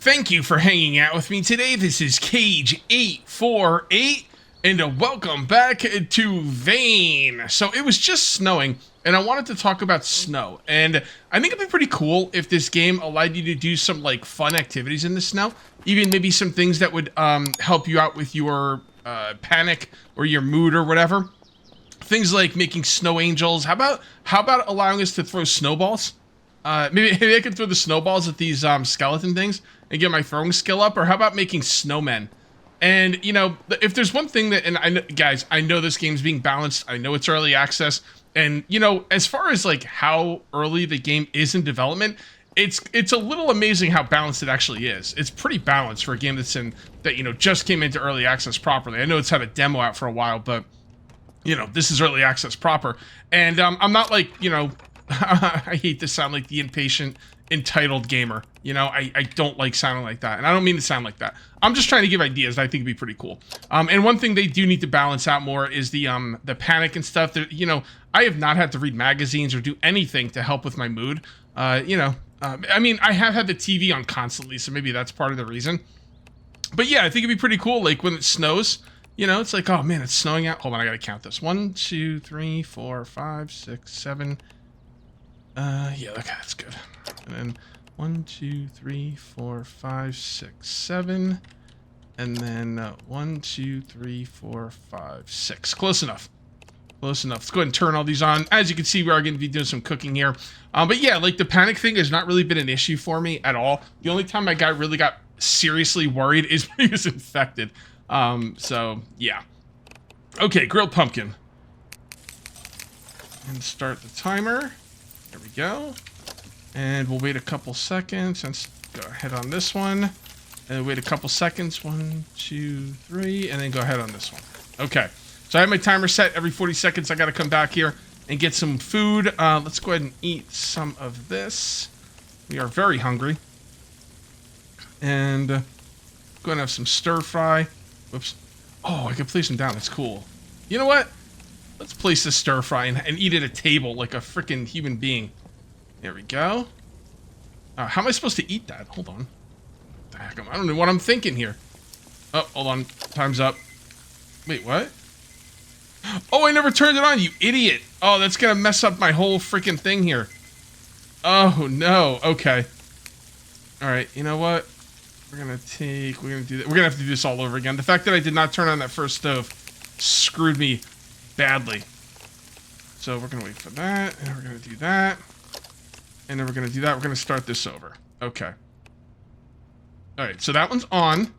Thank you for hanging out with me today. This is Cage848, and welcome back to Vane. So it was just snowing, and I wanted to talk about snow. And I think it'd be pretty cool if this game allowed you to do some like fun activities in the snow, even maybe some things that would help you out with your panic or your mood or whatever. Things like making snow angels. How about allowing us to throw snowballs? Maybe I could throw the snowballs at these skeleton things and get my throwing skill up. Or how about making snowmen? And, you know, if there's one thing that, and guys, I know this game's being balanced. I know it's early access. And, you know, as far as like how early the game is in development, it's a little amazing how balanced it actually is. It's pretty balanced for a game that, you know, just came into early access properly. I know it's had a demo out for a while, but, you know, this is early access proper. And I'm not like, you know, I hate to sound like the impatient, entitled gamer. You know, I don't like sounding like that. And I don't mean to sound like that. I'm just trying to give ideas that I think would be pretty cool. And one thing they do need to balance out more is the panic and stuff. That, you know, I have not had to read magazines or do anything to help with my mood. You know, I mean, I have had the TV on constantly, so maybe that's part of the reason. But yeah, I think it'd be pretty cool. Like when it snows, you know, it's like, oh man, it's snowing out. Hold on, I gotta count this. 1, 2, 3, 4, 5, 6, 7. Yeah, okay, that's good. And then 1, 2, 3, 4, 5, 6, 7. And then 1, 2, 3, 4, 5, 6. Close enough. Close enough. Let's go ahead and turn all these on. As you can see, we are going to be doing some cooking here. But yeah, like the panic thing has not really been an issue for me at all. The only time I really got seriously worried is when he was infected. So yeah. Okay, grilled pumpkin. And start the timer. There we go. And we'll wait a couple seconds. Let's go ahead on this one. And wait a couple seconds. 1, 2, 3. And then go ahead on this one. Okay. So I have my timer set. Every 40 seconds, I got to come back here and get some food. Let's go ahead and eat some of this. We are very hungry. And go ahead and have some stir fry. Whoops. Oh, I can place them down. That's cool. You know what? Let's place this stir fry and eat at a table like a freaking human being. There we go. How am I supposed to eat that? Hold on. What the heck? I don't know what I'm thinking here. Oh, hold on. Time's up. Wait, what? Oh, I never turned it on, you idiot. Oh, that's gonna mess up my whole freaking thing here. Oh, no. Okay. Alright, you know what? We're gonna do that. We're gonna have to do this all over again. The fact that I did not turn on that first stove screwed me badly. So we're gonna wait for that, and we're gonna do that. And then we're gonna do that. We're gonna start this over. Okay. Alright, so that one's on.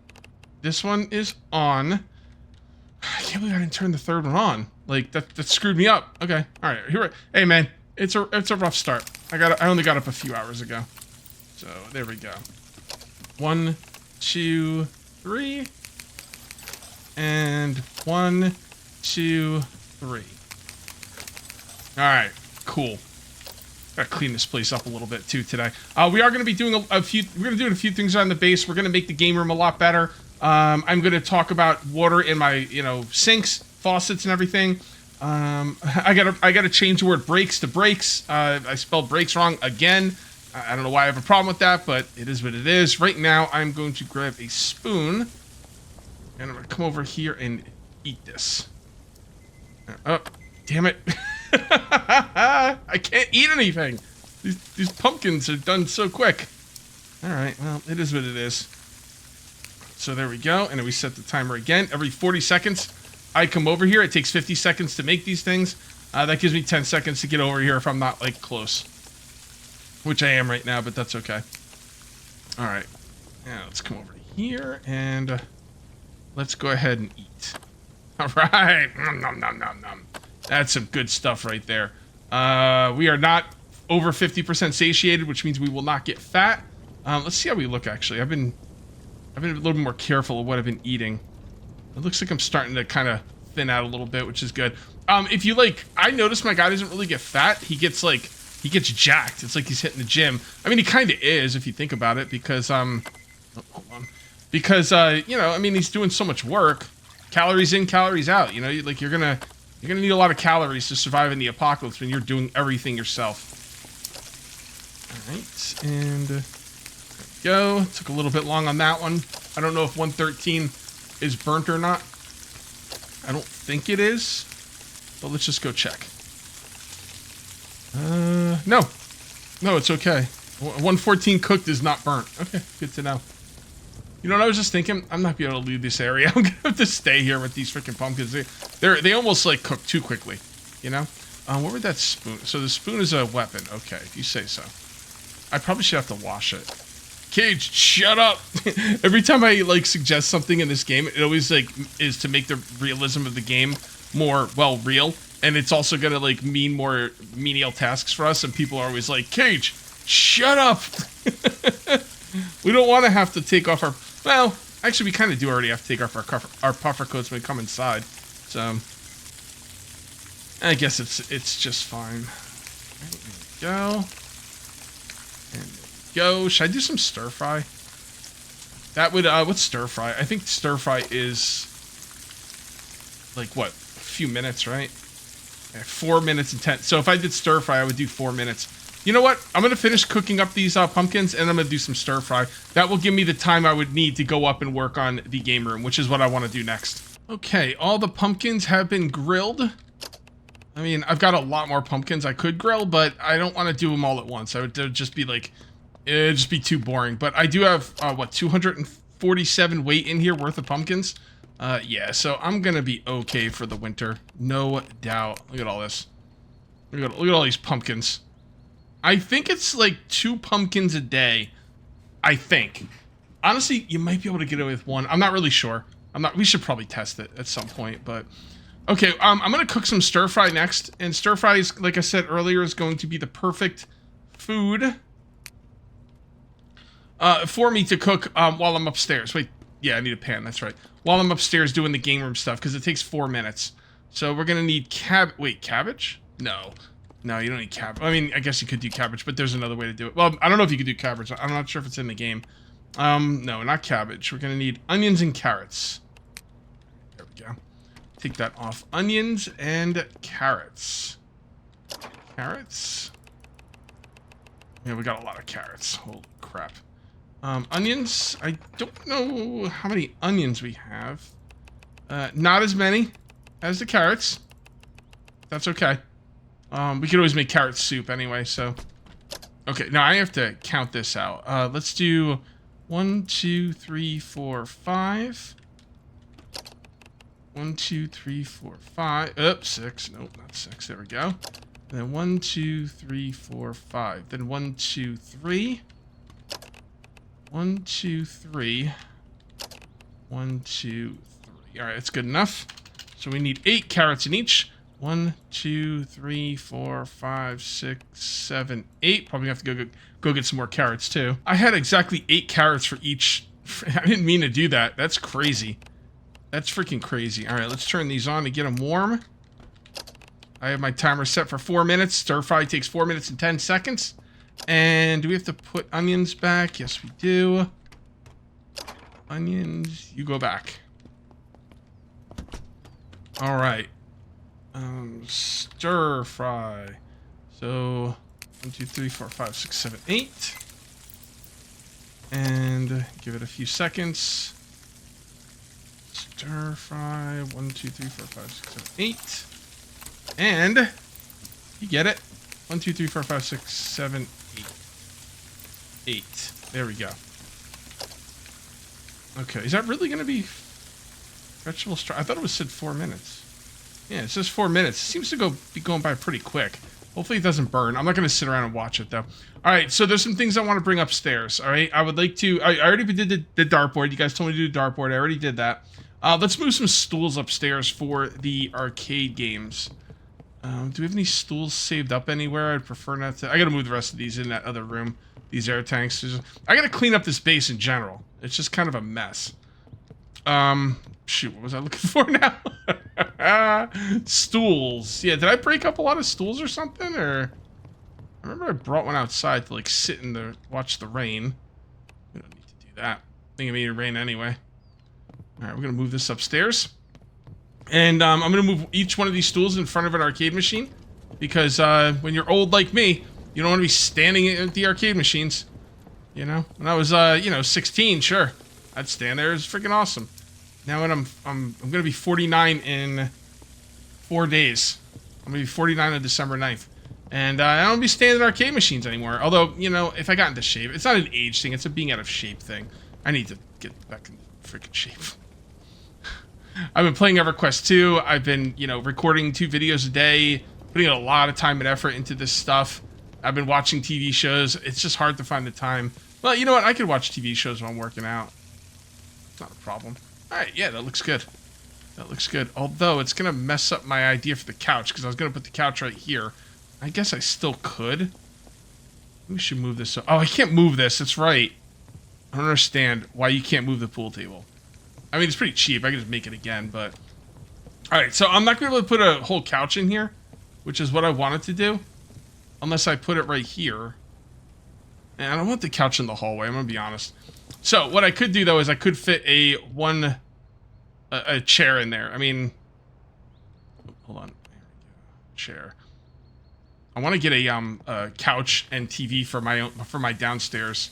This one is on. I can't believe I didn't turn the third one on. Like that screwed me up. Okay. Alright, here. Hey man, it's a rough start. I only got up a few hours ago. So there we go. 1, 2, 3. And 1, 2, 3. Alright, cool. Gotta clean this place up a little bit too today. We are going to be doing a few things on the base. We're going to make the game room a lot better. I'm going to talk about water in my, you know, sinks, faucets, and everything. I gotta change the word breaks to breaks. I spelled breaks wrong again. I don't know why I have a problem with that, but it is what it is. Right now, I'm going to grab a spoon, and I'm going to come over here and eat this. Oh, damn it. I can't eat anything. These pumpkins are done so quick. Alright, well, it is what it is. So there we go, and then we set the timer again. Every 40 seconds, I come over here. It takes 50 seconds to make these things. That gives me 10 seconds to get over here if I'm not, like, close. Which I am right now, but that's okay. Alright. Now, let's come over here, and let's go ahead and eat. Alright. Nom, nom, nom, nom, nom. That's some good stuff right there. We are not over 50% satiated, which means we will not get fat. Let's see how we look, actually. I've been a little more careful of what I've been eating. It looks like I'm starting to kind of thin out a little bit, which is good. If you like, I noticed my guy doesn't really get fat. He gets jacked. It's like he's hitting the gym. I mean, he kind of is if you think about it, because oh, hold on. Because you know, I mean, he's doing so much work. Calories in, calories out. You know, like you're gonna need a lot of calories to survive in the apocalypse when you're doing everything yourself. All right, and go. Took a little bit long on that one. I don't know if 113 is burnt or not. I don't think it is. But let's just go check. No. No, it's okay. 114 cooked is not burnt. Okay, good to know. You know what I was just thinking? I'm not gonna be able to leave this area. I'm gonna have to stay here with these freaking pumpkins. They almost like cook too quickly, you know? What would that spoon? So the spoon is a weapon. Okay, if you say so. I probably should have to wash it. Cage, shut up! Every time I like suggest something in this game, it always like is to make the realism of the game more, well, real. And it's also gonna like mean more menial tasks for us, and people are always like, Cage, shut up! We don't want to have to take off our... Well, actually we kind of do already have to take off our puffer coats when we come inside. So, I guess it's just fine. There we go. And there we go. Should I do some stir fry? That would, what's stir fry? I think stir fry is, like, what? A few minutes, right? 4 minutes and 10. So if I did stir fry, I would do 4 minutes. You know what? I'm going to finish cooking up these pumpkins, and I'm going to do some stir fry. That will give me the time I would need to go up and work on the game room, which is what I want to do next. Okay, all the pumpkins have been grilled. I mean, I've got a lot more pumpkins I could grill, but I don't want to do them all at once. It would just be like, it'd just be too boring. But I do have, what, 247 weight in here worth of pumpkins? Yeah, so I'm going to be okay for the winter. No doubt. Look at all this. Look at all these pumpkins. I think it's like 2 pumpkins a day. I think. Honestly, you might be able to get away with 1. I'm not really sure. We should probably test it at some point, but... Okay, I'm going to cook some stir fry next. And stir fry is, like I said earlier, is going to be the perfect food for me to cook while I'm upstairs. Wait, yeah, I need a pan, that's right. While I'm upstairs doing the game room stuff, because it takes 4 minutes. So we're going to need cabbage? No. No, you don't need cabbage. I mean, I guess you could do cabbage, but there's another way to do it. Well, I don't know if you could do cabbage. I'm not sure if it's in the game. No, not cabbage. We're going to need onions and carrots. There we go. Take that off. Onions and carrots. Carrots. Yeah, we got a lot of carrots. Holy crap. Onions. I don't know how many onions we have. Not as many as the carrots. That's okay. We could always make carrot soup anyway, so... Okay, now I have to count this out. Let's do 1, 2, 3, 4, 5. 1, 2, 3, 4, 5. Oops, 6. Nope, not 6. There we go. And then 1, 2, 3, 4, 5. Then 1, 2, 3. 1, 2, 3. 1, 2, 3. Alright, that's good enough. So we need 8 carrots in each. 1, 2, 3, 4, 5, 6, 7, 8. Probably have to go get some more carrots too. I had exactly 8 carrots for each. I didn't mean to do that. That's crazy. That's freaking crazy. All right, let's turn these on to get them warm. I have my timer set for 4 minutes. Stir fry takes 4 minutes and 10 seconds. And do we have to put onions back? Yes, we do. Onions, you go back. All right. Stir fry. So 1, 2, 3, 4, 5, 6, 7, 8. And give it a few seconds. Stir fry. 1, 2, 3, 4, 5, 6, 7, 8. And you get it. 1, 2, 3, 4, 5, 6, 7, 8. 8. There we go. Okay, is that really going to be vegetable stir? I thought it was said 4 minutes. Yeah, it says 4 minutes. It seems to be going by pretty quick. Hopefully it doesn't burn. I'm not going to sit around and watch it, though. All right, so there's some things I want to bring upstairs, all right? I would like to... I already did the dartboard. You guys told me to do the dartboard. I already did that. Let's move some stools upstairs for the arcade games. Do we have any stools saved up anywhere? I'd prefer not to... I got to move the rest of these in that other room. These air tanks. I got to clean up this base in general. It's just kind of a mess. Shoot, what was I looking for now? Stools. Yeah, did I break up a lot of stools or something? Or I remember I brought one outside to like sit in watch the rain. We don't need to do that. I think it made it rain anyway. All right, we're gonna move this upstairs, and I'm gonna move each one of these stools in front of an arcade machine, because when you're old like me, you don't want to be standing at the arcade machines. You know, when I was, 16, sure, I'd stand there. It's freaking awesome. Now when I'm gonna be 49 in 4 days. I'm gonna be 49 on December 9th. And I don't be standing in arcade machines anymore. Although, you know, if I got into shape, it's not an age thing, it's a being out of shape thing. I need to get back in freaking shape. I've been playing EverQuest 2. I've been, recording 2 videos a day, putting a lot of time and effort into this stuff. I've been watching TV shows. It's just hard to find the time. Well, you know what? I could watch TV shows while I'm working out. It's not a problem. All right, yeah, that looks good. That looks good. Although, it's going to mess up my idea for the couch, because I was going to put the couch right here. I guess I still could. We should move this. Oh, I can't move this. That's right. I don't understand why you can't move the pool table. I mean, it's pretty cheap. I can just make it again, but... Alright, so I'm not going to be able to put a whole couch in here, which is what I wanted to do. Unless I put it right here. And I don't want the couch in the hallway, I'm going to be honest. So, what I could do, though, is I could fit a chair in there. I mean... Hold on. Chair. I want to get a couch and TV for my downstairs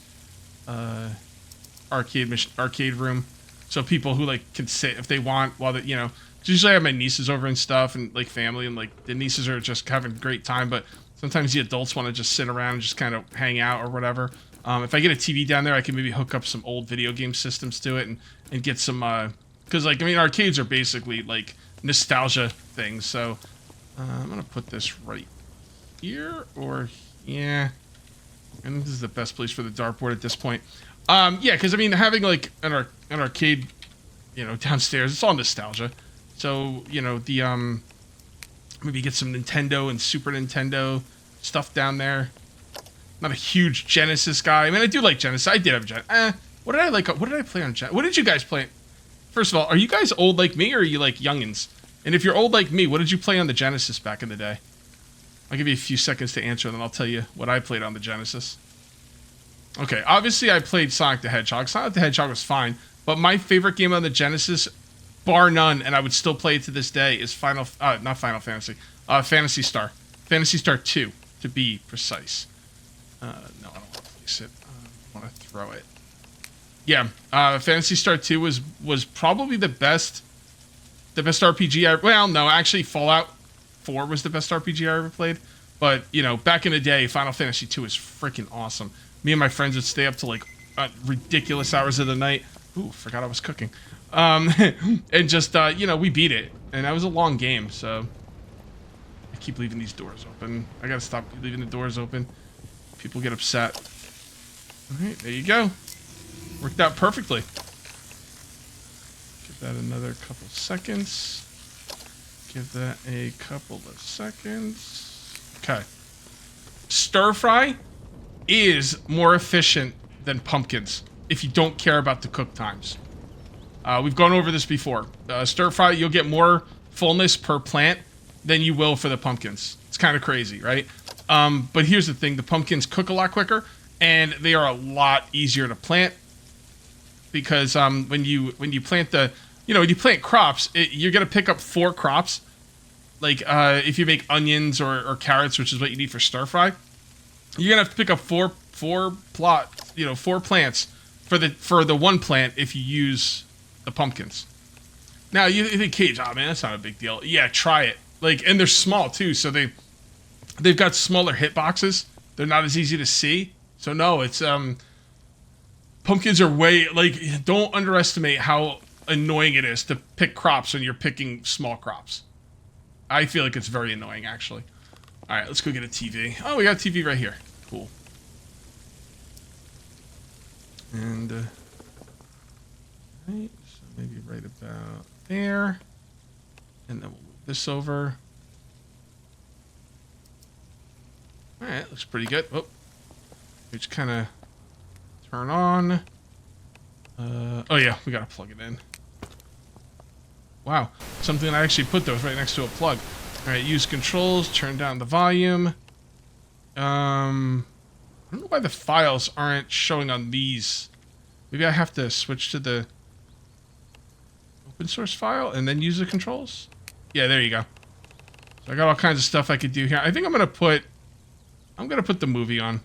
arcade room. So people who, can sit if they want while they, usually I have my nieces over and stuff and, family, and, the nieces are just having a great time, but sometimes the adults want to just sit around and just kind of hang out or whatever. If I get a TV down there, I can maybe hook up some old video game systems to it and get some, because, arcades are basically, nostalgia things, so I'm going to put this right here, or, yeah, I think this is the best place for the dartboard at this point. Yeah, because, having, an arcade, downstairs, it's all nostalgia. So, maybe get some Nintendo and Super Nintendo stuff down there. Not a huge Genesis guy. I do like Genesis. I did have a Genesis. What did I like? What did I play on Genesis? What did you guys play? First of all, are you guys old like me, or are you, youngins? And if you're old like me, what did you play on the Genesis back in the day? I'll give you a few seconds to answer, and then I'll tell you what I played on the Genesis. Okay, obviously I played Sonic the Hedgehog. Sonic the Hedgehog was fine, but my favorite game on the Genesis, bar none, and I would still play it to this day, is not Final Fantasy, Phantasy Star. Phantasy Star 2, to be precise. No, I don't want to place it. I want to throw it. Yeah, Phantasy Star 2 was probably the best RPG well, no, actually Fallout 4 was the best RPG I ever played. But, back in the day, Final Fantasy 2 is freaking awesome. Me and my friends would stay up to, ridiculous hours of the night. Ooh, forgot I was cooking. And just, we beat it. And that was a long game, so... I keep leaving these doors open. I gotta stop leaving the doors open. People get upset. Alright, there you go. Worked out perfectly. Give that another couple seconds. Give that a couple of seconds. Okay. Stir fry is more efficient than pumpkins if you don't care about the cook times. We've gone over this before. Stir fry, you'll get more fullness per plant than you will for the pumpkins. It's kind of crazy, right? But here's the thing. The pumpkins cook a lot quicker, and they are a lot easier to plant because when you plant when you plant crops, you're going to pick up 4 crops. If you make onions or carrots, which is what you need for stir fry, you're gonna have to pick up 4 plants for the one plant if you use the pumpkins. Now you think, Cage, oh man, that's not a big deal. Yeah, try it. And they're small too, so they've got smaller hitboxes. They're not as easy to see. So no, it's pumpkins are way don't underestimate how annoying it is to pick crops when you're picking small crops. I feel like it's very annoying, actually. All right, let's go get a TV. Oh, we got a TV right here. Cool. And, right, so maybe right about there. And then we'll move this over. All right, looks pretty good. Oh, which kind of turn on. Oh yeah, we gotta plug it in. Wow, something I actually put those right next to a plug. All right, use controls, turn down the volume. I don't know why the files aren't showing on these. Maybe I have to switch to the open source file and then use the controls. Yeah, there you go. So I got all kinds of stuff I could do here. I think I'm gonna put the movie on.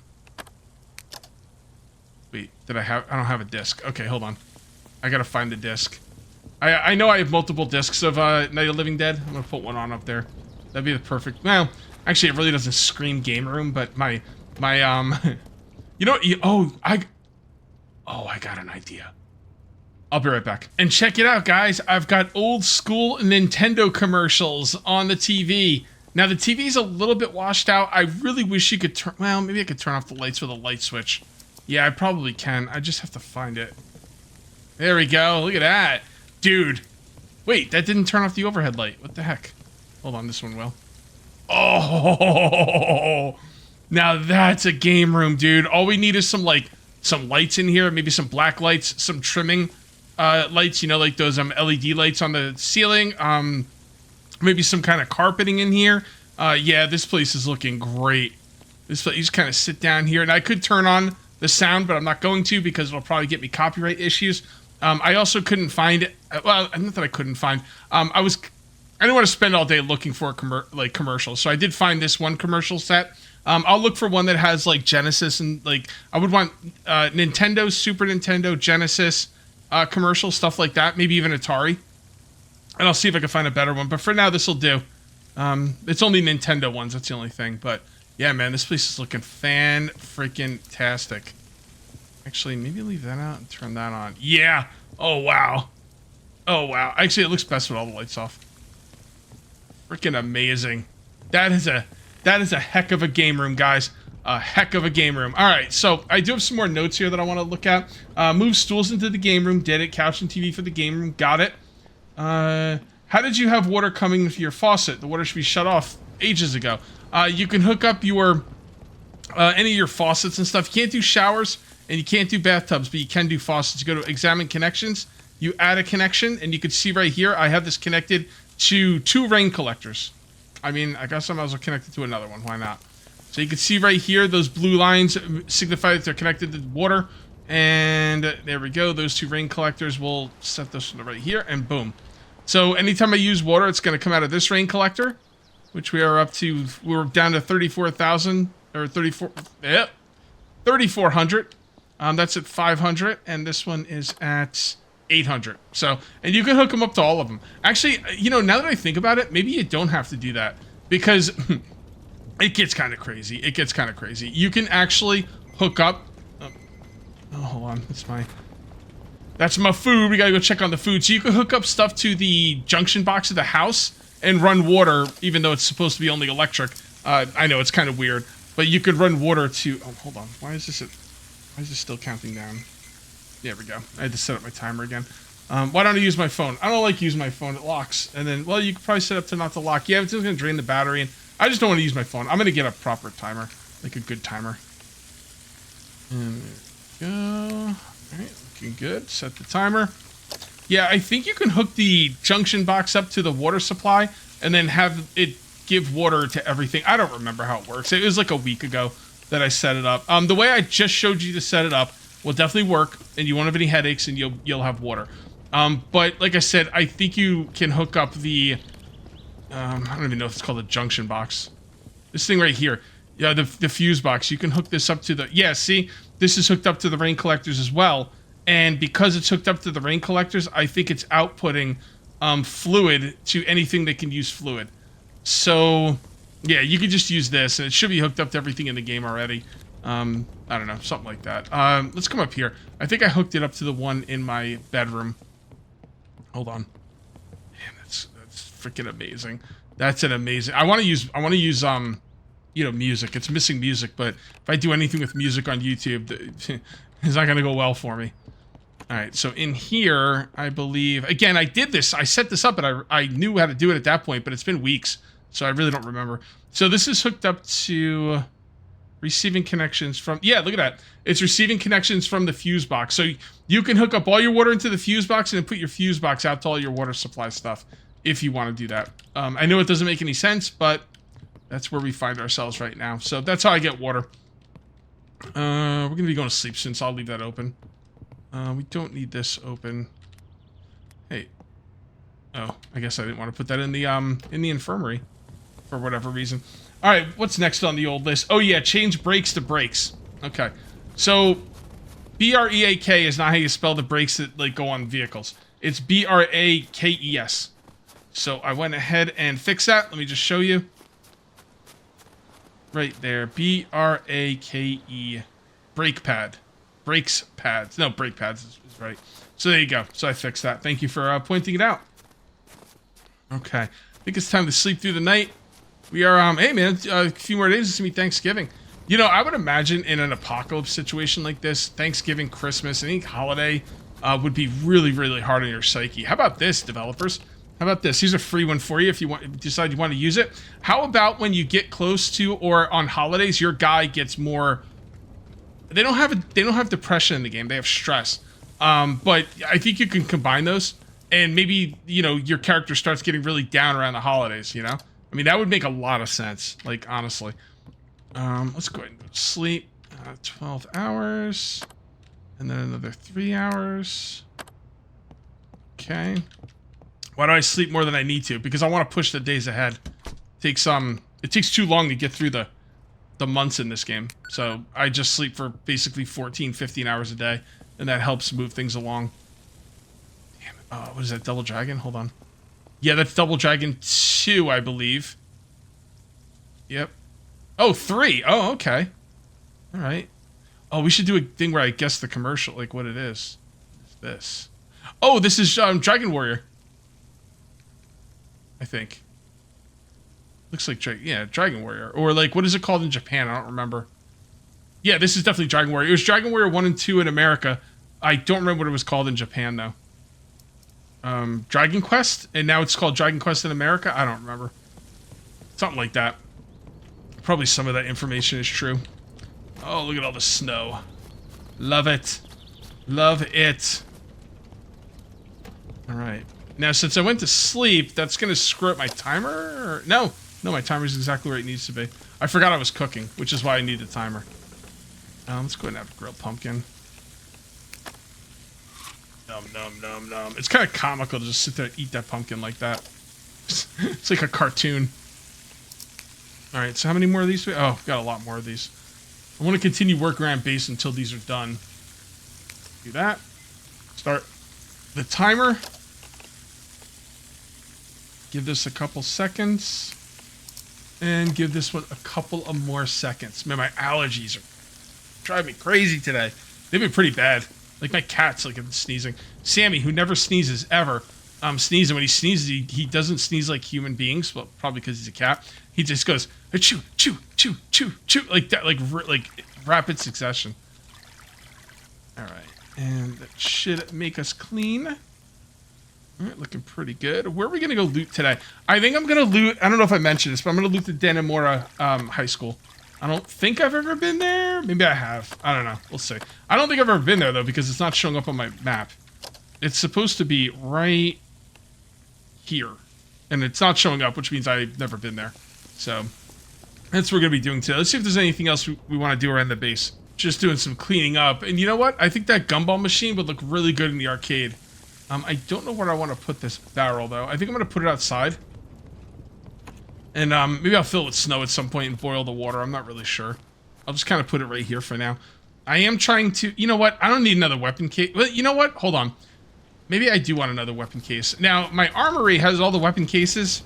Wait, I don't have a disc. Okay, hold on. I gotta find the disc. I know I have multiple discs of Night of the Living Dead. I'm gonna put one on up there. That'd be the perfect. Well, actually, it really doesn't scream game room, but my you know, I got an idea. I'll be right back. And check it out, guys. I've got old school Nintendo commercials on the TV. Now, the TV's a little bit washed out. I really wish you could turn... Well, maybe I could turn off the lights with a light switch. Yeah, I probably can. I just have to find it. There we go. Look at that. Dude. Wait, that didn't turn off the overhead light. What the heck? Hold on, this one will. Oh! Now that's a game room, dude. All we need is some lights in here. Maybe some black lights, some trimming lights. You know, like those LED lights on the ceiling. Maybe some kind of carpeting in here. Yeah, this place is looking great. This place, you just kind of sit down here, and I could turn on the sound, but I'm not going to because it'll probably get me copyright issues. I also couldn't find, well, not that I couldn't find. I didn't want to spend all day looking for a commercials, so I did find this one commercial set. I'll look for one that has like Genesis and like I would want Nintendo, Super Nintendo, Genesis commercial stuff like that. Maybe even Atari. And I'll see if I can find a better one. But for now, this will do. It's only Nintendo ones. That's the only thing. But yeah, man, this place is looking fan-freaking-tastic. Actually, maybe leave that out and turn that on. Yeah. Oh, wow. Oh, wow. Actually, it looks best with all the lights off. Freaking amazing. That is a heck of a game room, guys. A heck of a game room. All right, so I do have some more notes here that I want to look at. Move stools into the game room. Did it. Couch and TV for the game room. Got it. How did you have water coming into your faucet? The water should be shut off ages ago. You can hook up your any of your faucets and stuff. You can't do showers and you can't do bathtubs, but you can do faucets. You go to examine connections, you add a connection, and you can see right here, I have this connected to 2 rain collectors. I mean, I guess I might as well connect it to another one. Why not? So you can see right here, those blue lines signify that they're connected to water. And there we go. Those 2 rain collectors, we'll set this right here, and boom. So anytime I use water, it's going to come out of this rain collector, which we are up to. We're down to 34,000 or 3,400. That's at 500, and this one is at 800. So, and you can hook them up to all of them. Actually, you know, now that I think about it, maybe you don't have to do that because it gets kind of crazy. It gets kind of crazy. You can actually hook up. Oh, hold on. That's my food. We gotta go check on the food. So you can hook up stuff to the junction box of the house and run water, even though it's supposed to be only electric. I know it's kind of weird, but you could run water to. Oh, hold on. Why is this still counting down? There we go. I had to set up my timer again. Why don't I use my phone? I don't like using my phone. It locks, and then well, you could probably set up to not to lock. Yeah, it's just gonna drain the battery, and I just don't want to use my phone. I'm gonna get a proper timer, like a good timer. And there we go. All right, looking good. Set the timer. Yeah, I think you can hook the junction box up to the water supply and then have it give water to everything. I don't remember how it works. It was like a week ago that I set it up. The way I just showed you to set it up will definitely work, and you won't have any headaches, and you'll have water. But like I said, I think you can hook up the I don't even know if it's called a junction box. This thing right here. Yeah, the fuse box. You can hook this up to the... Yeah, see? This is hooked up to the rain collectors as well. And because it's hooked up to the rain collectors, I think it's outputting fluid to anything that can use fluid. So, yeah, you could just use this, and it should be hooked up to everything in the game already. I don't know, something like that. Let's come up here. I think I hooked it up to the one in my bedroom. Hold on. Man, that's freaking amazing. That's an amazing... I want to use you know, music. It's missing music, but if I do anything with music on YouTube, it's not going to go well for me. All right, so in here, I believe... Again, I did this. I set this up, and I knew how to do it at that point, but it's been weeks, so I really don't remember. So this is hooked up to receiving connections from... Yeah, look at that. It's receiving connections from the fuse box. So you can hook up all your water into the fuse box and then put your fuse box out to all your water supply stuff if you want to do that. I know it doesn't make any sense, but... That's where we find ourselves right now. So that's how I get water. We're going to be going to sleep soon, so I'll leave that open. We don't need this open. Hey. Oh, I guess I didn't want to put that in the infirmary for whatever reason. All right, what's next on the old list? Oh, yeah, change brakes to brakes. Okay. So B-R-E-A-K is not how you spell the brakes that like go on vehicles. It's B-R-A-K-E-S. So I went ahead and fixed that. Let me just show you. Right there. B-R-A-K-E. Brake pad. Brakes pads. No, brake pads is right. So there you go. So I fixed that. Thank you for pointing it out. Okay. I think it's time to sleep through the night. We are, hey man, a few more days. It's going to be Thanksgiving. You know, I would imagine in an apocalypse situation like this, Thanksgiving, Christmas, any holiday would be really, really hard on your psyche. How about this, developers? How about this? Here's a free one for you if you decide you want to use it. How about when you get close to or on holidays, your guy gets more... They don't have depression in the game. They have stress. But I think you can combine those. And maybe, you know, your character starts getting really down around the holidays, you know? I mean, that would make a lot of sense. Like, honestly. Let's go ahead and go to sleep. 12 hours. And then another 3 hours. Okay. Why do I sleep more than I need to? Because I want to push the days ahead. It takes too long to get through the months in this game. So I just sleep for basically 14, 15 hours a day. And that helps move things along. Damn it. What is that? Double Dragon? Hold on. Yeah, that's Double Dragon 2, I believe. Yep. Oh, 3. Oh, okay. All right. Oh, we should do a thing where I guess the commercial, like what it is. What's this? Oh, this is Dragon Warrior. I think. Looks like Dragon Warrior. Or like, what is it called in Japan? I don't remember. Yeah, this is definitely Dragon Warrior. It was Dragon Warrior 1 and 2 in America. I don't remember what it was called in Japan, though. Dragon Quest? And now it's called Dragon Quest in America? I don't remember. Something like that. Probably some of that information is true. Oh, look at all the snow. Love it. Love it. Alright. Now, since I went to sleep, that's going to screw up my timer? Or... No, my timer's exactly where it needs to be. I forgot I was cooking, which is why I need the timer. Let's go ahead and have a grilled pumpkin. Nom, nom, nom, nom. It's kind of comical to just sit there and eat that pumpkin like that. It's like a cartoon. Alright, so how many more of these? Oh, got a lot more of these. I want to continue working around base until these are done. Do that. Start the timer. Give this a couple seconds. And give this one a couple of more seconds. Man, my allergies are driving me crazy today. They've been pretty bad. Like my cat's like sneezing. Sammy, who never sneezes ever, sneezing. When he sneezes, he doesn't sneeze like human beings. Well, probably because he's a cat. He just goes achoo, choo, choo, choo, choo, like that, like rapid succession. All right, and that should make us clean. All right, looking pretty good. Where are we gonna go loot today? I think I'm gonna loot. I don't know if I mentioned this, but I'm gonna loot the Dannemora High School. I don't think I've ever been there. Maybe I have. I don't know. We'll see. I don't think I've ever been there though because it's not showing up on my map. It's supposed to be right here, and it's not showing up, which means I've never been there. So that's what we're gonna be doing today. Let's see if there's anything else we want to do around the base. Just doing some cleaning up. And you know what? I think that gumball machine would look really good in the arcade. I don't know where I want to put this barrel, though. I think I'm going to put it outside. And maybe I'll fill it with snow at some point and boil the water. I'm not really sure. I'll just kind of put it right here for now. I am trying to... You know what? I don't need another weapon case. Well, you know what? Hold on. Maybe I do want another weapon case. Now, my armory has all the weapon cases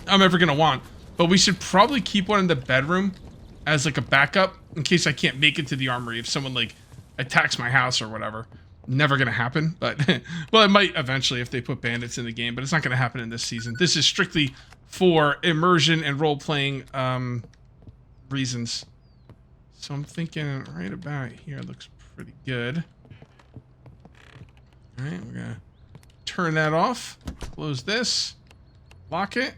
I'm ever going to want. But we should probably keep one in the bedroom as like a backup in case I can't make it to the armory if someone like attacks my house or whatever. Never gonna happen, but well, it might eventually if they put bandits in the game, but it's not gonna happen in this season. This is strictly for immersion and role-playing reasons. So I'm thinking right about here looks pretty good. All right, we're gonna turn that off, close this, lock it.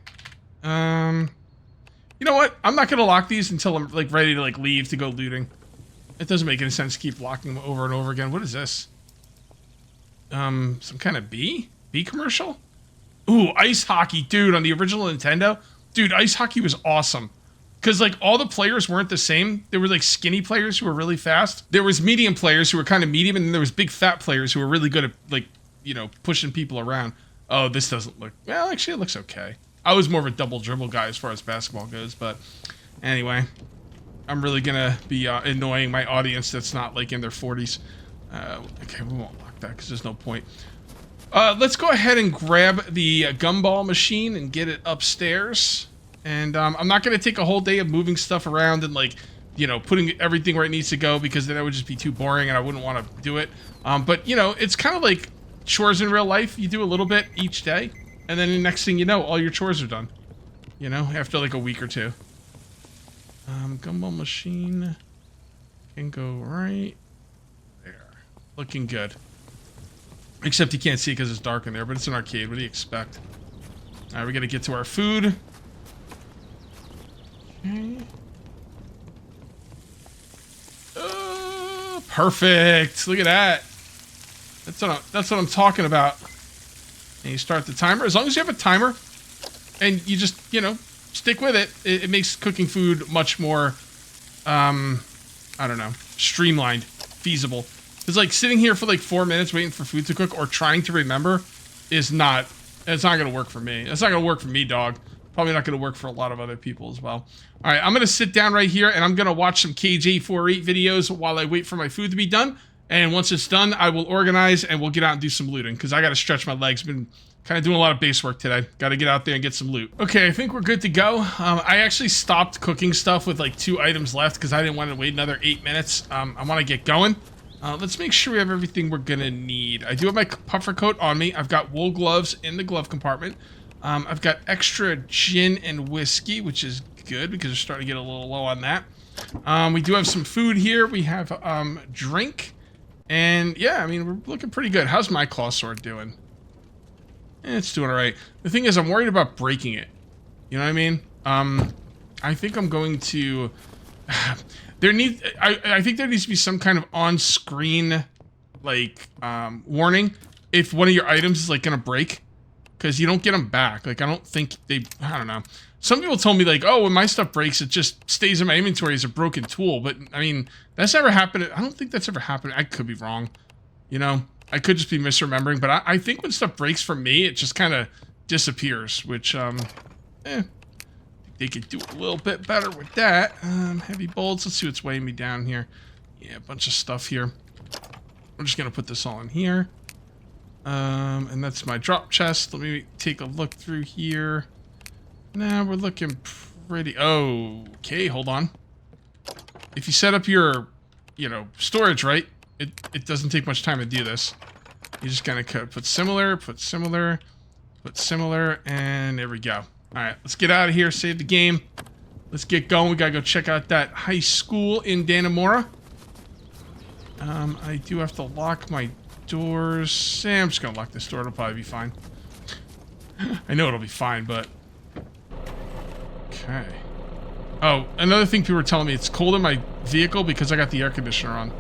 You know what? I'm not gonna lock these until I'm like ready to like leave to go looting. It doesn't make any sense to keep locking them over and over again. What is this? Some kind of bee commercial? Ooh, ice hockey, dude, on the original Nintendo. Dude, ice hockey was awesome. Because, like, all the players weren't the same. There were, like, skinny players who were really fast. There was medium players who were kind of medium, and then there was big fat players who were really good at, like, you know, pushing people around. Oh, this doesn't look... Well, actually, it looks okay. I was more of a double dribble guy as far as basketball goes, but anyway. I'm really gonna be annoying my audience that's not, like, in their 40s. Okay, we won't lock that because there's no point. Let's go ahead and grab the gumball machine and get it upstairs. And I'm not going to take a whole day of moving stuff around and, like, you know, putting everything where it needs to go, because then that would just be too boring and I wouldn't want to do it. But, you know, it's kind of like chores in real life. You do a little bit each day, and then the next thing you know, all your chores are done. You know, after like a week or two. Gumball machine can go right there. Looking good. Except you can't see because it's dark in there, but it's an arcade. What do you expect? All right, we got to get to our food. Okay. Perfect. Look at that. That's what I'm talking about. And you start the timer. As long as you have a timer and you just, you know, stick with it, it makes cooking food much more, I don't know, streamlined, feasible. Because, like, sitting here for, like, 4 minutes waiting for food to cook or trying to remember it's not going to work for me. It's not going to work for me, dog. Probably not going to work for a lot of other people as well. All right, I'm going to sit down right here, and I'm going to watch some KJ48 videos while I wait for my food to be done. And once it's done, I will organize, and we'll get out and do some looting, because I got to stretch my legs. Been kind of doing a lot of base work today. Got to get out there and get some loot. Okay, I think we're good to go. I actually stopped cooking stuff with, like, 2 items left, because I didn't want to wait another 8 minutes. I want to get going. Let's make sure we have everything we're going to need. I do have my puffer coat on me. I've got wool gloves in the glove compartment. I've got extra gin and whiskey, which is good because we're starting to get a little low on that. We do have some food here. We have drink. And yeah, I mean, we're looking pretty good. How's my claw sword doing? It's doing all right. The thing is, I'm worried about breaking it. You know what I mean? I think I'm going to... I think there needs to be some kind of on-screen, like, warning if one of your items is, like, going to break. Because you don't get them back. Like, I don't think they... I don't know. Some people told me, like, oh, when my stuff breaks, it just stays in my inventory as a broken tool. But, I mean, that's never happened. I don't think that's ever happened. I could be wrong. You know? I could just be misremembering. But I think when stuff breaks for me, it just kind of disappears. Which, they could do a little bit better with that. Heavy bolts. Let's see what's weighing me down here. Yeah, a bunch of stuff here. I'm just going to put this all in here. And that's my drop chest. Let me take a look through here. Nah, we're looking pretty... Okay, hold on. If you set up your, you know, storage right, it doesn't take much time to do this. You just kind of put similar, put similar, put similar, and there we go. Alright, let's get out of here, save the game. Let's get going. We gotta go check out that high school in Dannemora. I do have to lock my doors. I'm just gonna lock this door. It'll probably be fine. I know it'll be fine, but... Okay. Oh, another thing people were telling me, it's cold in my vehicle because I got the air conditioner on.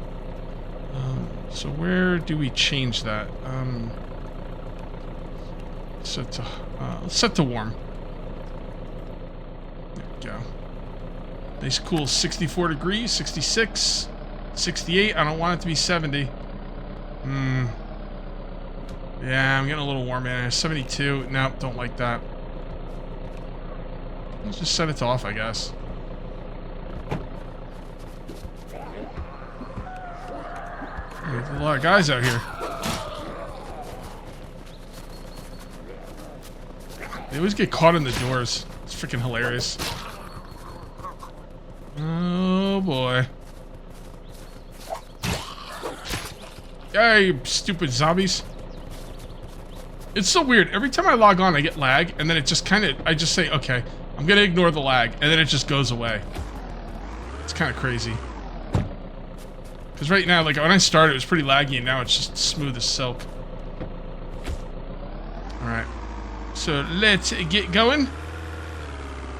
So where do we change that? Let's set to warm. There we go. Nice cool 64 degrees, 66, 68. I don't want it to be 70. Yeah, I'm getting a little warm in here. 72. Nope, don't like that. Let's just set it to off, I guess. There's a lot of guys out here. They always get caught in the doors. It's freaking hilarious. Oh boy. Yeah, you stupid zombies. It's so weird. Every time I log on, I get lag, and then it just kind of... I just say, okay, I'm going to ignore the lag, and then it just goes away. It's kind of crazy. Because right now, like, when I started, it was pretty laggy, and now it's just smooth as silk. Alright. So, let's get going.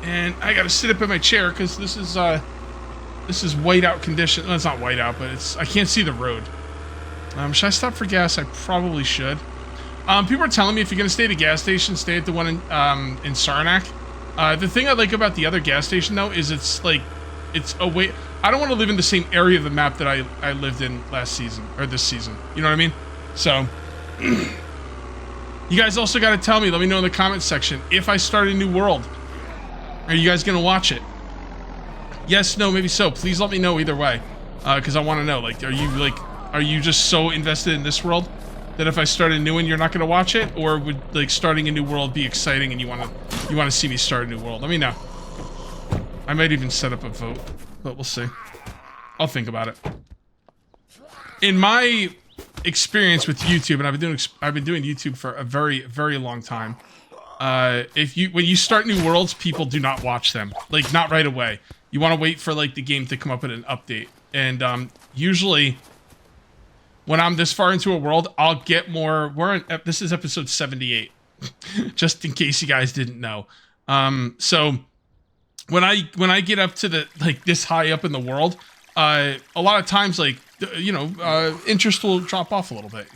And I gotta sit up in my chair, because this is whiteout condition. No, it's not whiteout, but it's... I can't see the road. Should I stop for gas? I probably should. People are telling me if you're going to stay at a gas station, stay at the one in Saranac. The thing I like about the other gas station, though, is it's like, it's away. I don't want to live in the same area of the map that I lived in last season, or this season. You know what I mean? So, you guys also got to tell me, let me know in the comments section, if I start a new world, are you guys going to watch it? Yes, no, maybe so. Please let me know either way, because I want to know, like, are you, like, Are you just so invested in this world that if I start a new one, you're not going to watch it? Or would, like, starting a new world be exciting and you want to see me start a new world? Let me know. I might even set up a vote, but we'll see. I'll think about it. In my experience with YouTube, and I've been doing YouTube for a very, very long time. When you start new worlds, people do not watch them. Like, not right away. You want to wait for, like, the game to come up with an update. And usually, when I'm this far into a world, I'll get more. This is episode 78, just in case you guys didn't know. So when I get up to the, like, this high up in the world, a lot of times, like, interest will drop off a little bit,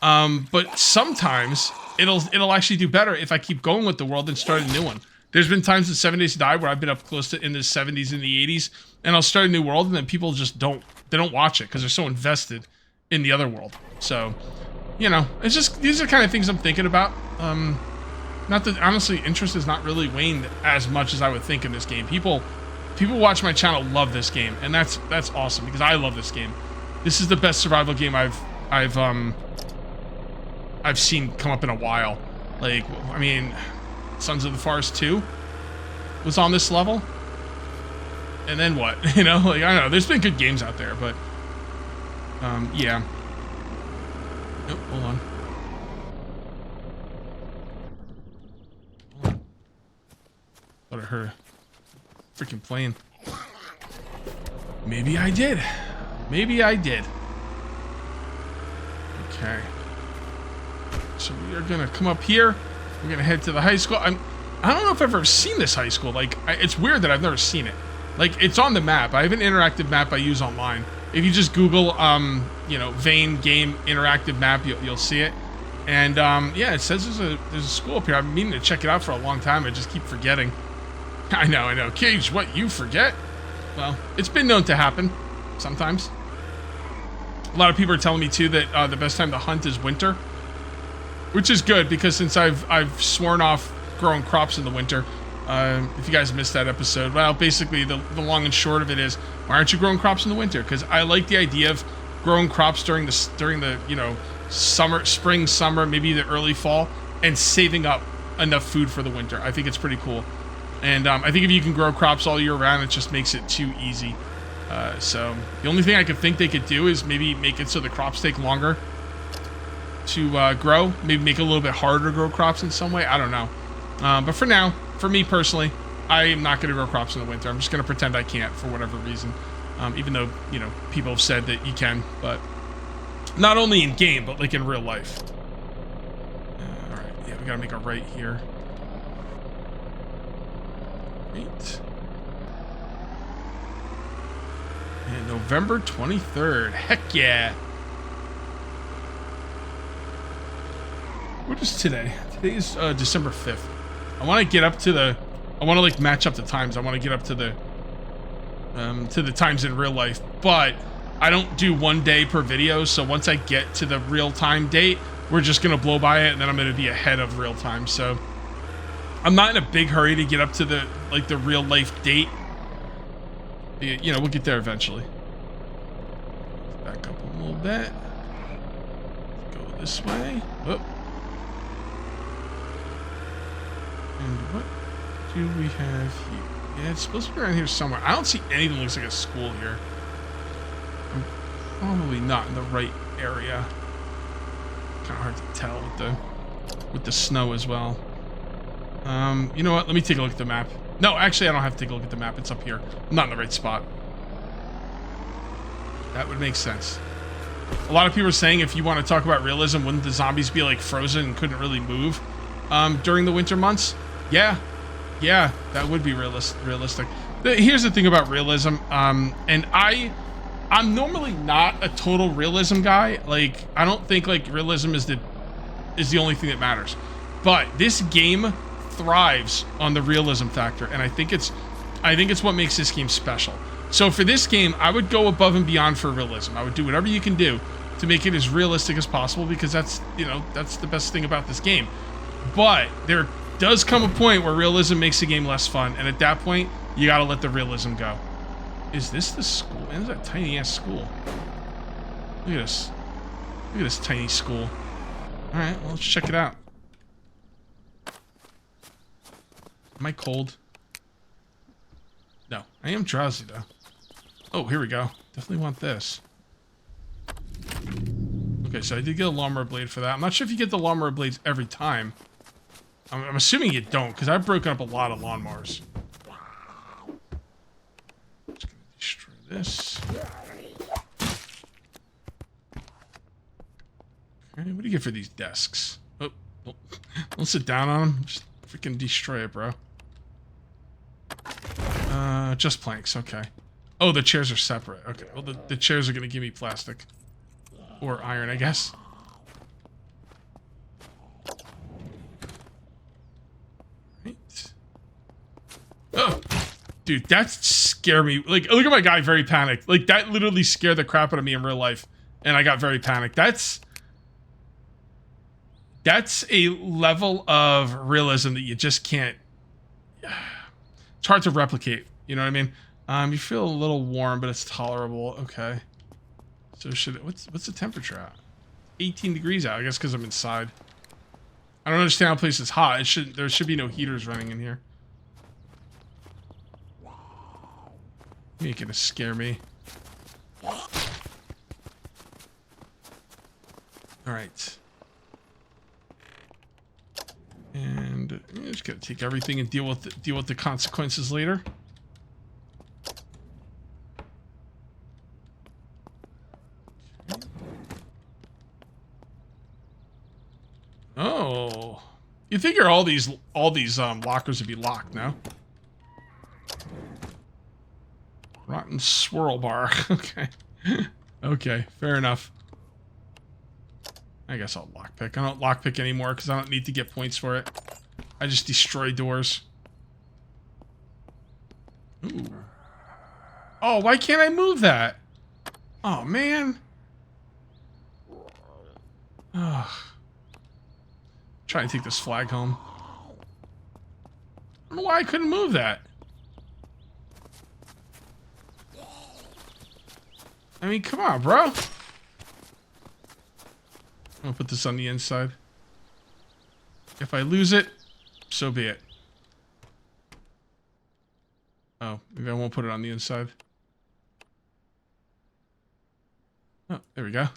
but sometimes it'll actually do better if I keep going with the world and start a new one. There's been times in 7 Days to Die where I've been up close to in the 70s and the 80s, and I'll start a new world, and then people just don't watch it because they're so invested in the other world. So, it's just, these are kind of things I'm thinking about. Not that, honestly, interest has not really waned as much as I would think in this game. People watch my channel love this game, and that's awesome because I love this game. This is the best survival game I've seen come up in a while. Like, I mean, Sons of the Forest 2 was on this level, and then what? Like, I don't know. There's been good games out there, but yeah. Oh, hold on. Thought I heard a freaking plane. Maybe I did. Maybe I did. Okay. So we are gonna come up here. We're gonna head to the high school. I don't know if I've ever seen this high school. Like, it's weird that I've never seen it. Like, it's on the map. I have an interactive map I use online. If you just Google, Vane game interactive map, you'll see it. And yeah, it says there's a school up here. I've been meaning to check it out for a long time. I just keep forgetting. I know. Cage, what, you forget? Well, it's been known to happen sometimes. A lot of people are telling me too that the best time to hunt is winter, which is good because since I've sworn off growing crops in the winter. If you guys missed that episode, well, basically the long and short of it is, why aren't you growing crops in the winter? Because I like the idea of growing crops during the summer, spring, summer, maybe the early fall, and saving up enough food for the winter. I think it's pretty cool. And I think if you can grow crops all year round, it just makes it too easy. So the only thing I could think they could do is maybe make it so the crops take longer to grow. Maybe make it a little bit harder to grow crops in some way. I don't know. But for now, for me personally, I am not going to grow crops in the winter. I'm just going to pretend I can't for whatever reason. Even though, people have said that you can, but not only in game, but like in real life. All right, yeah, we got to make a right here. Right. And November 23rd. Heck yeah. What is today? Today is December 5th. I want to get up to like match up the times. I want to get up to the times in real life, but I don't do 1 day per video. So once I get to the real time date, we're just going to blow by it, and then I'm going to be ahead of real time. So I'm not in a big hurry to get up to the real life date. We'll get there eventually. Back up a little bit. Go this way. Oh. And what do we have here? Yeah, it's supposed to be around here somewhere. I don't see anything that looks like a school here. I'm probably not in the right area. Kind of hard to tell with the snow as well. You know what? Let me take a look at the map. No, actually, I don't have to take a look at the map. It's up here. I'm not in the right spot. That would make sense. A lot of people are saying if you want to talk about realism, wouldn't the zombies be like frozen and couldn't really move during the winter months? Yeah, that would be realistic. Here's the thing about realism, and I'm normally not a total realism guy. Like, I don't think like realism is the only thing that matters. But this game thrives on the realism factor, and I think it's what makes this game special. So for this game, I would go above and beyond for realism. I would do whatever you can do to make it as realistic as possible, because that's the best thing about this game. But there does come a point where realism makes the game less fun, and at that point, you gotta let the realism go. Is this the school? Man, this is a tiny ass school. Look at this. Look at this tiny school. Alright, well, let's check it out. Am I cold? No. I am drowsy, though. Oh, here we go. Definitely want this. Okay, so I did get a lawnmower blade for that. I'm not sure if you get the lawnmower blades every time. I'm assuming you don't, because I've broken up a lot of lawnmowers. Just gonna destroy this. Okay, what do you get for these desks? Oh, don't sit down on them. Just freaking destroy it, bro. Just planks, okay. Oh, the chairs are separate. Okay, well, the chairs are gonna give me plastic. Or iron, I guess. Right. Oh! Dude, that scared me. Like, look at my guy, very panicked. Like, that literally scared the crap out of me in real life. And I got very panicked. That's a level of realism that you just can't... It's hard to replicate. You know what I mean? You feel a little warm, but it's tolerable. Okay. So what's the temperature at? 18 degrees out, I guess, because I'm inside. I don't understand how a place is hot. There should be no heaters running in here. You ain't gonna scare me. Alright. And I'm just gonna take everything and deal with the consequences later. Oh, you figure all these lockers would be locked now? Rotten swirl bar. Okay, okay, fair enough. I guess I'll lockpick. I don't lockpick anymore because I don't need to get points for it. I just destroy doors. Ooh. Oh, why can't I move that? Oh man. Ugh. Try and take this flag home. I don't know why I couldn't move that. I mean, come on, bro. I'm gonna put this on the inside. If I lose it, so be it. Oh, maybe I won't put it on the inside. Oh, there we go.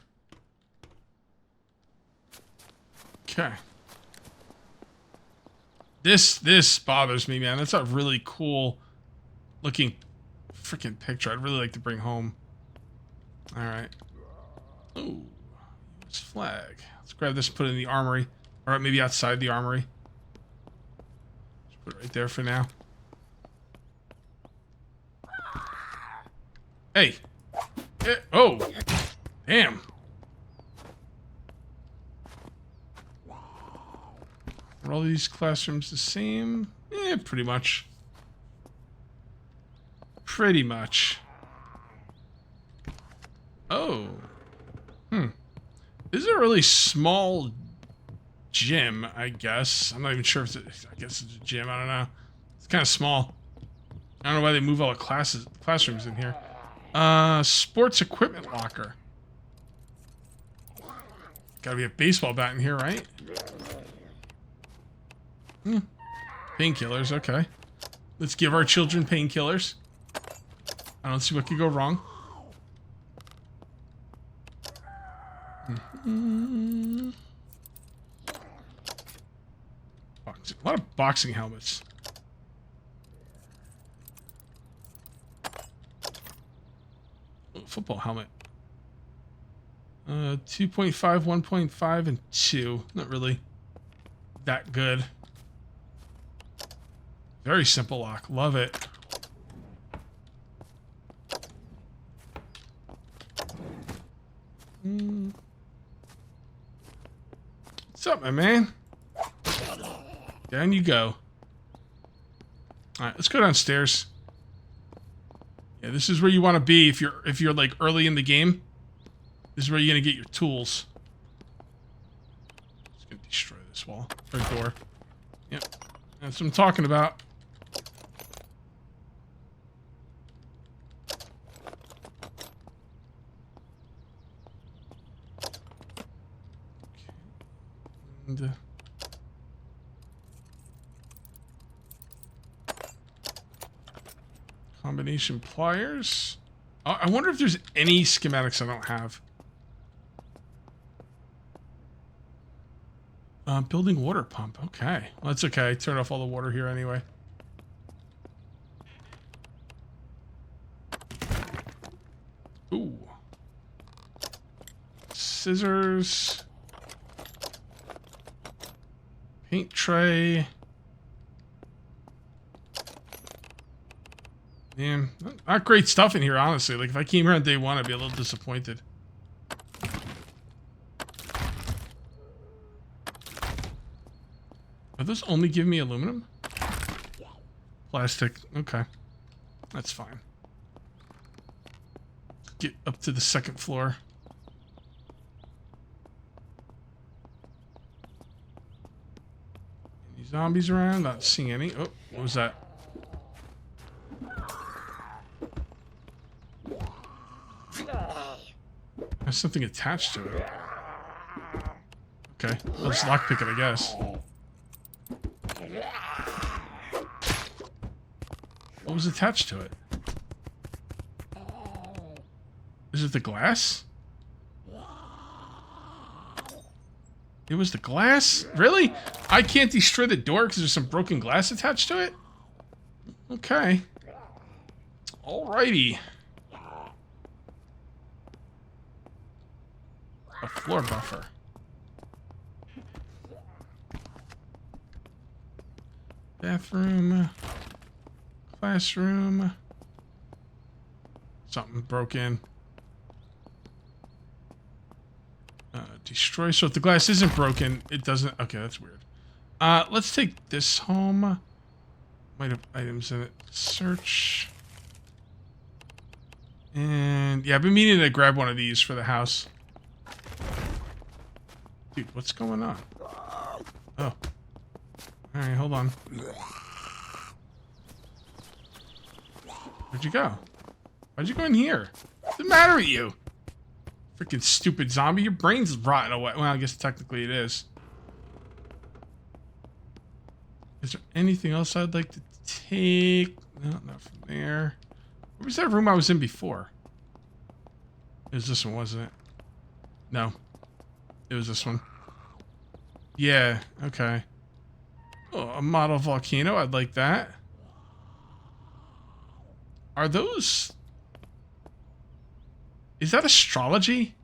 Okay. This bothers me, man. That's a really cool looking freaking picture. I'd really like to bring home. All right. Ooh, this flag. Let's grab this, put it in the armory. All right, maybe outside the armory. Just put it right there for now. Hey. Oh. Damn. Are all these classrooms the same? Eh, pretty much. Pretty much. Oh. This is a really small gym, I guess. I'm not even sure if it's... I guess it's a gym. I don't know. It's kind of small. I don't know why they move all the classrooms in here. Sports equipment locker. Gotta be a baseball bat in here, right? Painkillers, okay. Let's give our children painkillers. I don't see what could go wrong. A lot of boxing helmets. Oh, football helmet. 2.5, 1.5, and 2. Not really that good. Very simple lock. Love it. What's up, my man? Down you go. All right, let's go downstairs. Yeah, this is where you want to be if you're like early in the game. This is where you're gonna get your tools. Just gonna destroy this wall or door. Yep, that's what I'm talking about. And combination pliers. I wonder if there's any schematics I don't have. Building water pump. Okay. Well, that's okay. I turned off all the water here anyway. Ooh. Scissors. Paint tray. Damn. Not great stuff in here, honestly. Like, if I came here on day one, I'd be a little disappointed. Are those only give me aluminum? Plastic. Okay. That's fine. Get up to the second floor. Any zombies around? Not seeing any. Oh, what was that? There's something attached to it. Okay. I'll just lockpick it, I guess. What was attached to it? Is it the glass? It was the glass? Really? I can't destroy the door because there's some broken glass attached to it? Okay. Alrighty. A floor buffer. Bathroom. Classroom. Something broke in. Destroy. So if the glass isn't broken, it doesn't. Okay, that's weird. Let's take this home. Might have items in it. Search. And yeah, I've been meaning to grab one of these for the house. Dude, what's going on? Oh. Alright, hold on. Where'd you go? Why'd you go in here? What's the matter with you? Freaking stupid zombie. Your brain's rotting away. Well, I guess technically it is. Is there anything else I'd like to take? No, not from there. Where was that room I was in before? It was this one, wasn't it? No. It was this one. Yeah, okay. Oh, a model volcano. I'd like that. Are those... Is that astrology?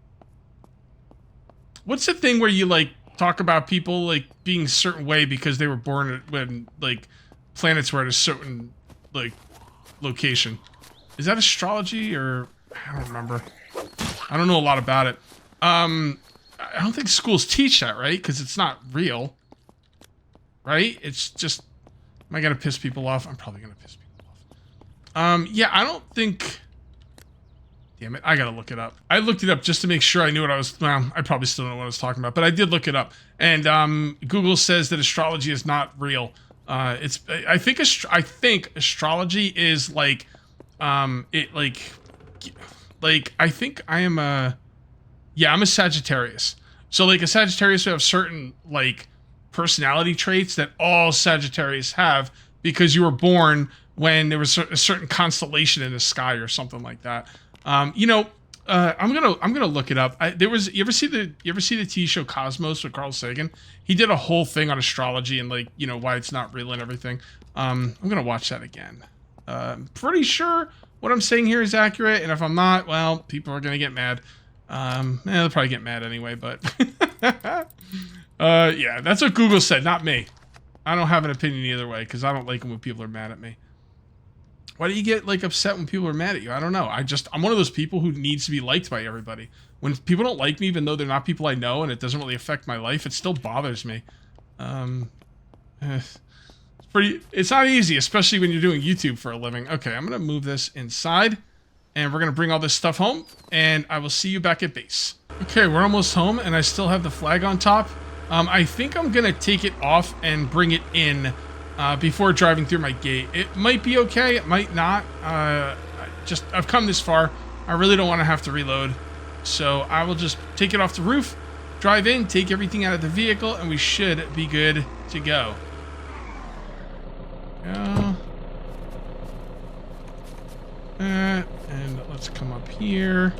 What's the thing where you, like, talk about people, like, being a certain way because they were born when, like, planets were at a certain, like, location? Is that astrology or... I don't remember. I don't know a lot about it. I don't think schools teach that, right? Because it's not real. Right? It's just... Am I gonna piss people off? I'm probably gonna piss people off. Yeah, I don't think... Damn it, I gotta look it up. I looked it up just to make sure I knew what I was... Well, I probably still don't know what I was talking about, but I did look it up. And Google says that astrology is not real. I think astrology is like... I think I am a... Yeah, I'm a Sagittarius. So, like, a Sagittarius would have certain, like, personality traits that all Sagittarius have because you were born when there was a certain constellation in the sky or something like that. I'm gonna look it up. You ever see the TV show Cosmos with Carl Sagan? He did a whole thing on astrology and, like, you know, why it's not real and everything. I'm gonna watch that again. I'm pretty sure what I'm saying here is accurate, and if I'm not, well, people are gonna get mad. They'll probably get mad anyway, but yeah, that's what Google said, not me. I don't have an opinion either way because I don't like when people are mad at me. Why do you get, like, upset when people are mad at you? I don't know. I'm one of those people who needs to be liked by everybody. When people don't like me, even though they're not people I know and it doesn't really affect my life, it still bothers me. It's not easy, especially when you're doing YouTube for a living. Okay, I'm gonna move this inside. And we're going to bring all this stuff home, and I will see you back at base. Okay, we're almost home, and I still have the flag on top. I think I'm going to take it off and bring it in before driving through my gate. It might be okay, it might not. I've come this far. I really don't want to have to reload. So I will just take it off the roof, drive in, take everything out of the vehicle, and we should be good to go. Go. And let's come up here.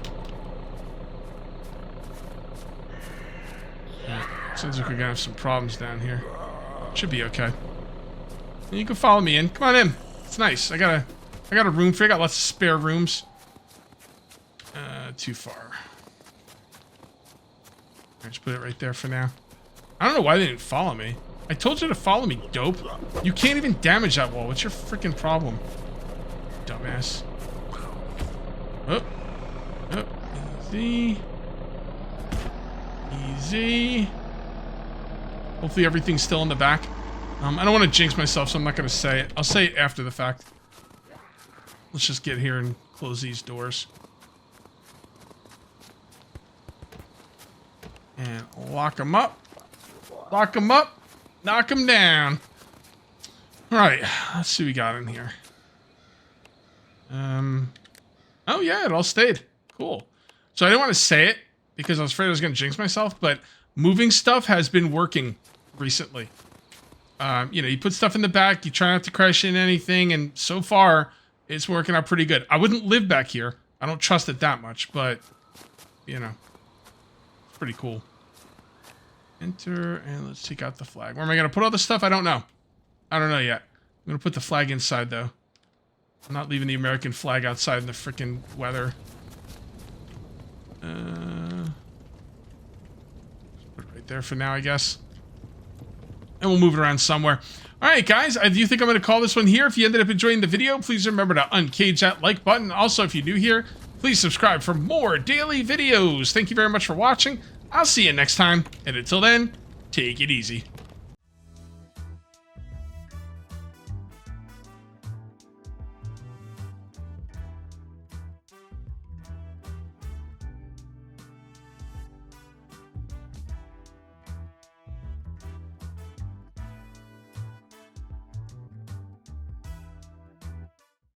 Sounds like we're gonna have some problems down here. Should be okay. And you can follow me in. Come on in. It's nice. I got a room for you. I got lots of spare rooms. Too far. I just put it right there for now. I don't know why they didn't follow me. I told you to follow me, dope. You can't even damage that wall. What's your freaking problem? Dumbass. Oh. Oh. Easy. Easy. Hopefully everything's still in the back. I don't want to jinx myself, so I'm not going to say it. I'll say it after the fact. Let's just get here and close these doors. And lock them up. Lock them up. Knock them down. Alright, let's see what we got in here. Oh yeah, it all stayed. Cool. So I didn't want to say it because I was afraid I was going to jinx myself, but moving stuff has been working recently. You know, you put stuff in the back, you try not to crash into anything, and so far, it's working out pretty good. I wouldn't live back here. I don't trust it that much, but, you know, it's pretty cool. Enter, and let's take out the flag. Where am I going to put all this stuff? I don't know. I don't know yet. I'm going to put the flag inside, though. I'm not leaving the American flag outside in the freaking weather. Put it right there for now, I guess. And we'll move it around somewhere. Alright, guys, I do think I'm going to call this one here. If you ended up enjoying the video, please remember to uncage that like button. Also, if you're new here, please subscribe for more daily videos. Thank you very much for watching. I'll see you next time. And until then, take it easy.